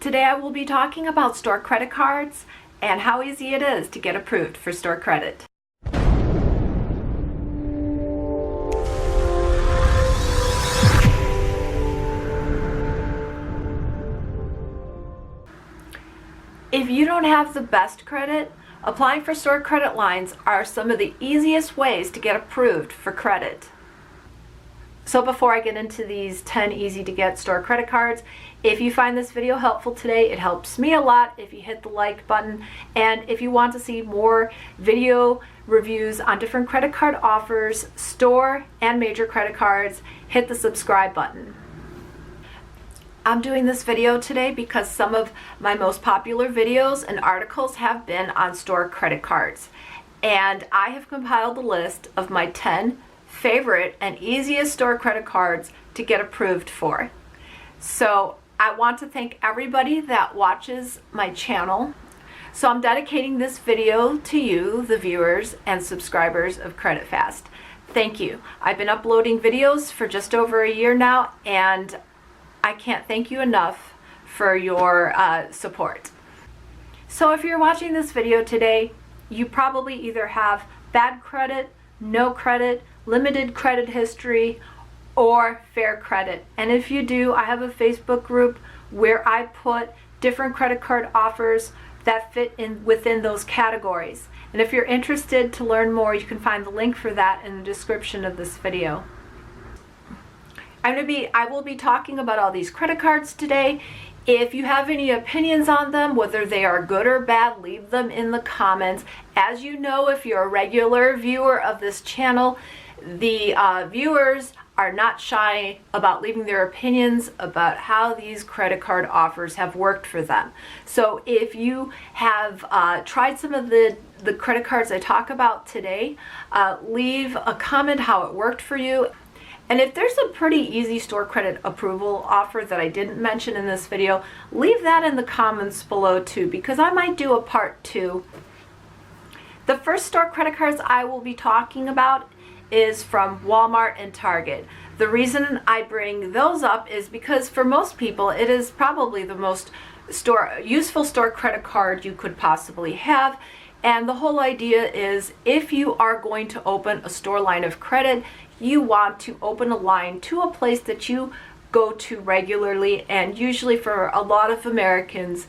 Today I will be talking about store credit cards and how easy it is to get approved for store credit. If you don't have the best credit, applying for store credit lines are some of the easiest ways to get approved for credit. So before I get into these 10 easy to get store credit cards, if you find this video helpful today, it helps me a lot if you hit the like button. And if you want to see more video reviews on different credit card offers, store and major credit cards, hit the subscribe button. I'm doing this video today because some of my most popular videos and articles have been on store credit cards. And I have compiled a list of my 10 favorite and easiest store credit cards to get approved for. So I want to thank everybody that watches my channel. So I'm dedicating this video to you, the viewers and subscribers of CreditFast. Thank you. I've been uploading videos for just over a year now, and I can't thank you enough for your support. So if you're watching this video today, you probably either have bad credit, no credit, limited credit history, or fair credit. And if you do, I have a Facebook group where I put different credit card offers that fit in within those categories. And if you're interested to learn more, you can find the link for that in the description of this video. I will be talking about all these credit cards today. If you have any opinions on them, whether they are good or bad, leave them in the comments. As you know, if you're a regular viewer of this channel, the viewers are not shy about leaving their opinions about how these credit card offers have worked for them. So if you have tried some of the credit cards I talk about today, leave a comment how it worked for you. And if there's a pretty easy store credit approval offer that I didn't mention in this video, leave that in the comments below too, because I might do a part 2. The first store credit cards I will be talking about is from Walmart and Target. The reason I bring those up is because for most people it is probably the most useful store credit card you could possibly have. And the whole idea is if you are going to open a store line of credit, you want to open a line to a place that you go to regularly, and usually for a lot of Americans,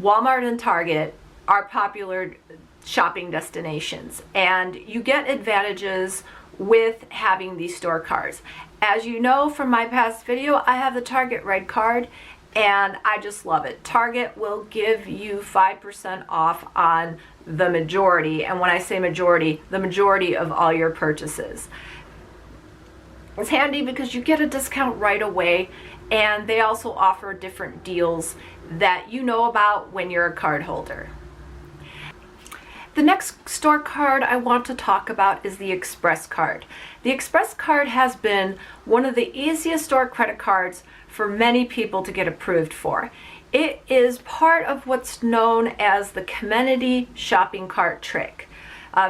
Walmart and Target are popular shopping destinations, and you get advantages with having these store cards. As you know from my past video, I have the Target REDcard, and I just love it. Target will give you 5% off on the majority, and when I say majority, the majority of all your purchases. It's handy because you get a discount right away, and they also offer different deals that you know about when you're a card holder. The next store card I want to talk about is the Express card. The Express card has been one of the easiest store credit cards for many people to get approved for. It is part of what's known as the community shopping cart trick.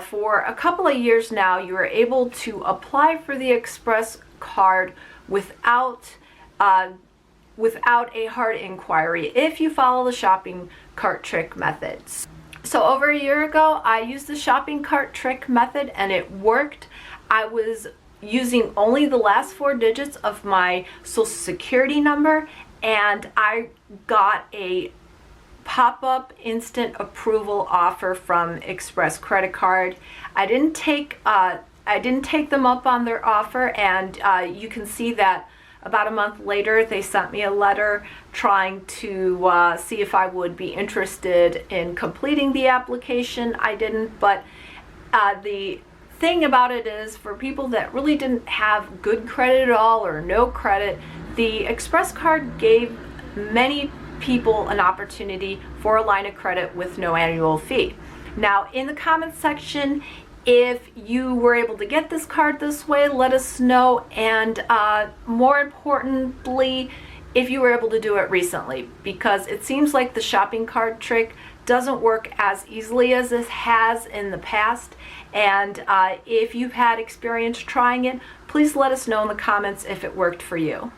For a couple of years now, you are able to apply for the Express card without a hard inquiry if you follow the shopping cart trick methods. So over a year ago, I used the shopping cart trick method and it worked. I was using only the last 4 digits of my social security number, and I got a pop-up instant approval offer from Express credit card. I didn't take them up on their offer, and you can see that about a month later they sent me a letter trying to see if I would be interested in completing the application. I didn't, but the thing about it is, for people that really didn't have good credit at all or no credit, the Express card gave many people an opportunity for a line of credit with no annual fee. Now in the comments section, if you were able to get this card this way, let us know, and more importantly, if you were able to do it recently, because it seems like the shopping cart trick doesn't work as easily as it has in the past. And if you've had experience trying it, please let us know in the comments if it worked for you.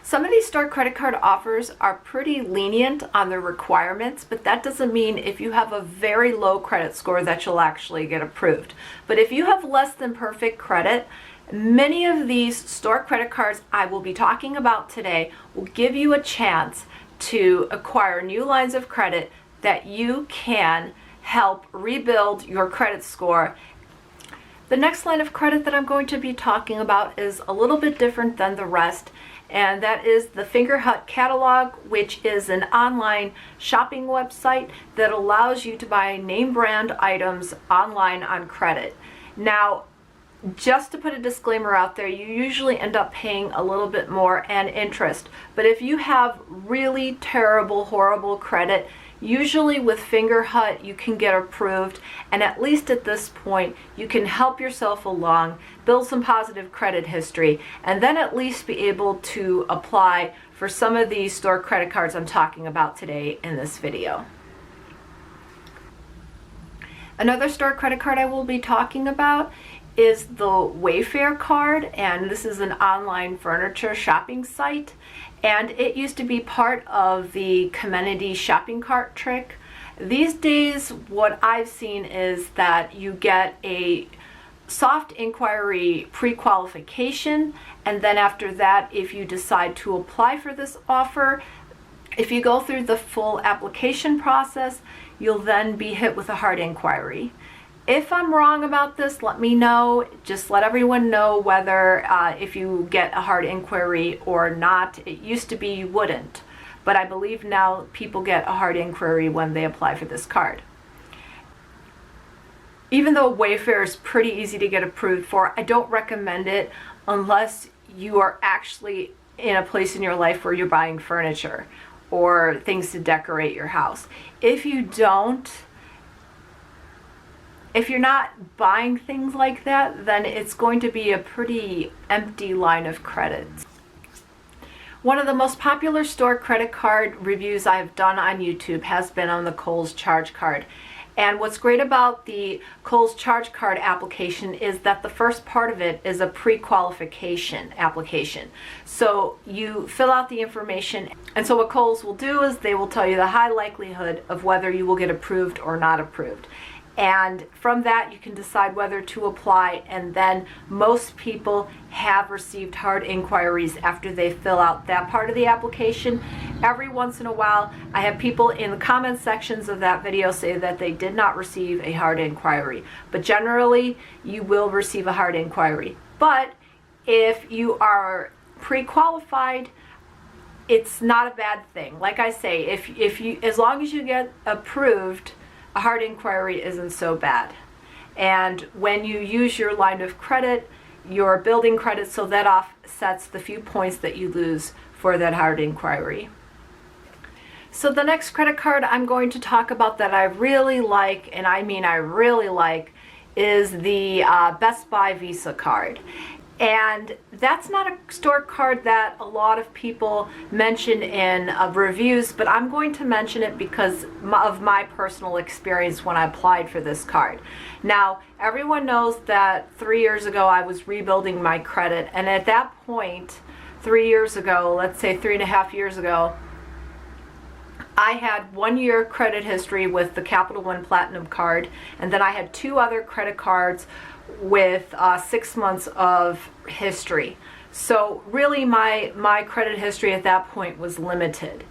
Some of these store credit card offers are pretty lenient on their requirements, but that doesn't mean if you have a very low credit score that you'll actually get approved. But if you have less than perfect credit, many of these store credit cards I will be talking about today will give you a chance to acquire new lines of credit that you can help rebuild your credit score. The next line of credit that I'm going to be talking about is a little bit different than the rest, and that is the Fingerhut catalog, which is an online shopping website that allows you to buy name brand items online on credit. Now, just to put a disclaimer out there, you usually end up paying a little bit more and interest. But if you have really terrible, horrible credit, usually with Fingerhut you can get approved, and at least at this point you can help yourself along, build some positive credit history, and then at least be able to apply for some of these store credit cards I'm talking about today in this video. Another store credit card I will be talking about is the Wayfair card, and this is an online furniture shopping site, and it used to be part of the Comenity shopping cart trick. These days what I've seen is that you get a soft inquiry pre-qualification, and then after that, if you decide to apply for this offer, if you go through the full application process, you'll then be hit with a hard inquiry. If I'm wrong about this, let me know. Just let everyone know whether if you get a hard inquiry or not. It used to be you wouldn't, but I believe now people get a hard inquiry when they apply for this card. Even though Wayfair is pretty easy to get approved for, I don't recommend it unless you are actually in a place in your life where you're buying furniture or things to decorate your house. If you're not buying things like that, then it's going to be a pretty empty line of credit. One of the most popular store credit card reviews I've done on YouTube has been on the Kohl's charge card. And what's great about the Kohl's charge card application is that the first part of it is a pre-qualification application. So you fill out the information, and so what Kohl's will do is they will tell you the high likelihood of whether you will get approved or not approved. And from that you can decide whether to apply, and then most people have received hard inquiries after they fill out that part of the application. Every once in a while I have people in the comment sections of that video say that they did not receive a hard inquiry, but generally you will receive a hard inquiry. But if you are pre-qualified, it's not a bad thing. Like I say, if you, as long as you get approved, a hard inquiry isn't so bad. And when you use your line of credit, you're building credit, so that offsets the few points that you lose for that hard inquiry. So the next credit card I'm going to talk about that I really like, and I mean I really like, is the Best Buy Visa card. And that's not a store card that a lot of people mention in reviews, but I'm going to mention it because of my personal experience when I applied for this card. Now, everyone knows that 3 years ago I was rebuilding my credit, and at that point, 3 years ago, let's say 3.5 years ago, I had 1 year credit history with the Capital One Platinum card, and then I had 2 other credit cards with 6 months of history. So really my credit history at that point was limited.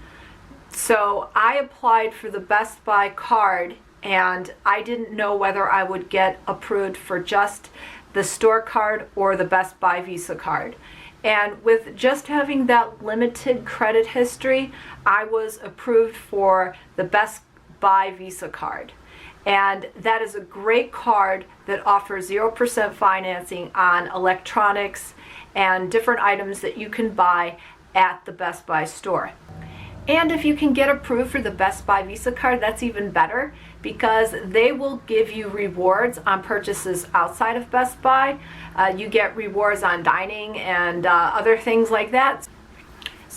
So I applied for the Best Buy card, and I didn't know whether I would get approved for just the store card or the Best Buy Visa card. And with just having that limited credit history, I was approved for the Best Buy Visa card. And that is a great card that offers 0% financing on electronics and different items that you can buy at the Best Buy store. And if you can get approved for the Best Buy Visa card, that's even better, because they will give you rewards on purchases outside of Best Buy. You get rewards on dining and other things like that.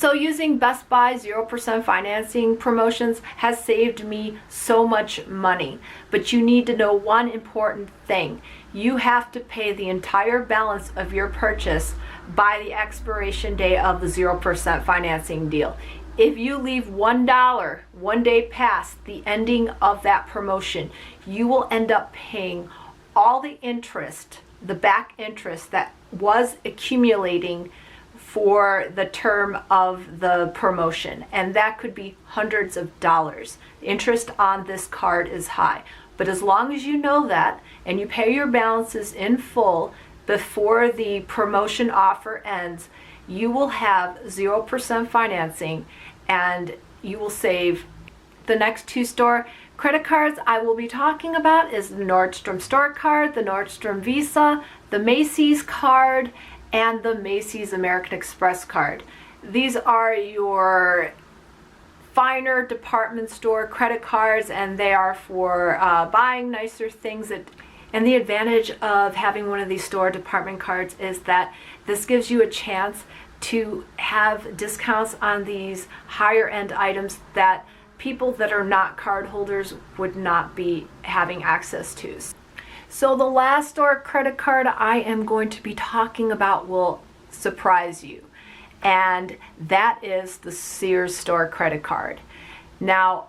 So using Best Buy 0% financing promotions has saved me so much money. But you need to know one important thing. You have to pay the entire balance of your purchase by the expiration day of the 0% financing deal. If you leave $1 one day past the ending of that promotion, you will end up paying all the interest, the back interest that was accumulating for the term of the promotion, and that could be hundreds of dollars. Interest on this card is high, but as long as you know that and you pay your balances in full before the promotion offer ends, you will have 0% financing and you will save. The next two store credit cards I will be talking about is the Nordstrom store card, the Nordstrom Visa, the Macys card, and the Macys American Express card. These are your finer department store credit cards, and they are for buying nicer things. And the advantage of having one of these store department cards is that this gives you a chance to have discounts on these higher end items that people that are not card holders would not be having access to. So the last store credit card I am going to be talking about will surprise you, and that is the Sears store credit card. Now,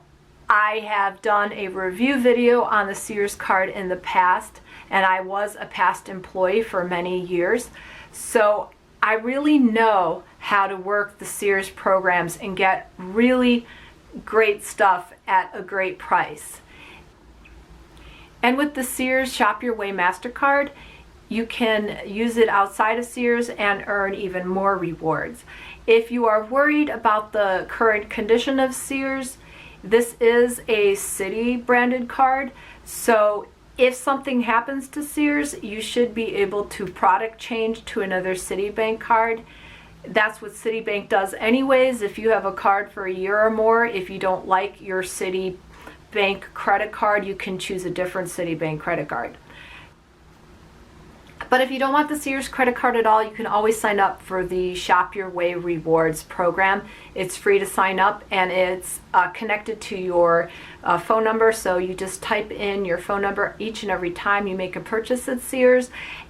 I have done a review video on the Sears card in the past, and I was a past employee for many years, so I really know how to work the Sears programs and get really great stuff at a great price. And with the Sears Shop Your Way MasterCard, you can use it outside of Sears and earn even more rewards. If you are worried about the current condition of Sears, this is a city branded card, so if something happens to Sears, you should be able to product change to another Citibank card. That's what Citibank does anyways. If you have a card for a year or more, if you don't like your Citibank credit card, you can choose a different Citibank credit card. But if you don't want the Sears credit card at all, you can always sign up for the Shop Your Way Rewards program. It's free to sign up, and it's connected to your phone number, so you just type in your phone number each and every time you make a purchase at Sears,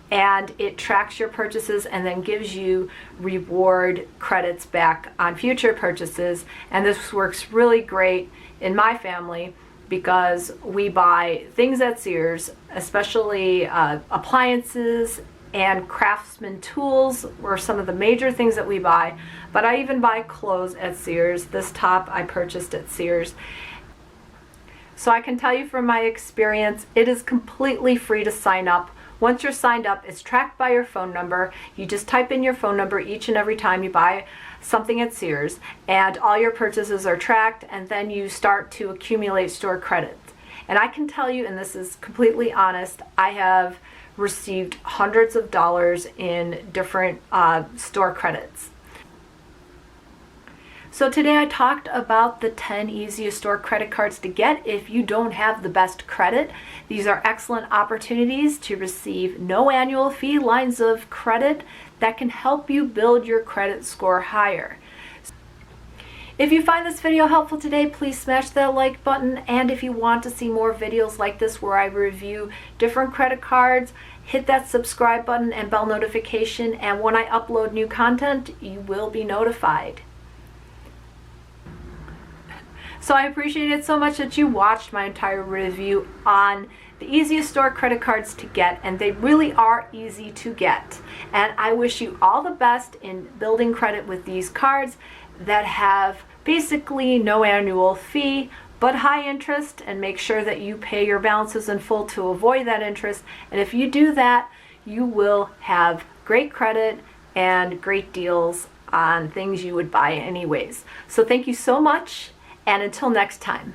and it tracks your purchases and then gives you reward credits back on future purchases. And this works really great in my family because we buy things at Sears, especially appliances and craftsman tools were some of the major things that we buy, but I even buy clothes at Sears. This top I purchased at Sears. So I can tell you from my experience, it is completely free to sign up. Once you're signed up, it's tracked by your phone number. You just type in your phone number each and every time you buy something at Sears, and all your purchases are tracked, and then you start to accumulate store credits. And I can tell you, and this is completely honest, I have received hundreds of dollars in different store credits. So today I talked about the 10 easiest store credit cards to get if you don't have the best credit. These are excellent opportunities to receive no annual fee lines of credit that can help you build your credit score higher. If you find this video helpful today, please smash that like button, and if you want to see more videos like this where I review different credit cards, hit that subscribe button and bell notification, and when I upload new content, you will be notified. So I appreciate it so much that you watched my entire review on the easiest store credit cards to get, and they really are easy to get. And I wish you all the best in building credit with these cards that have basically no annual fee but high interest, and make sure that you pay your balances in full to avoid that interest. And if you do that, you will have great credit and great deals on things you would buy anyways. So thank you so much. And until next time.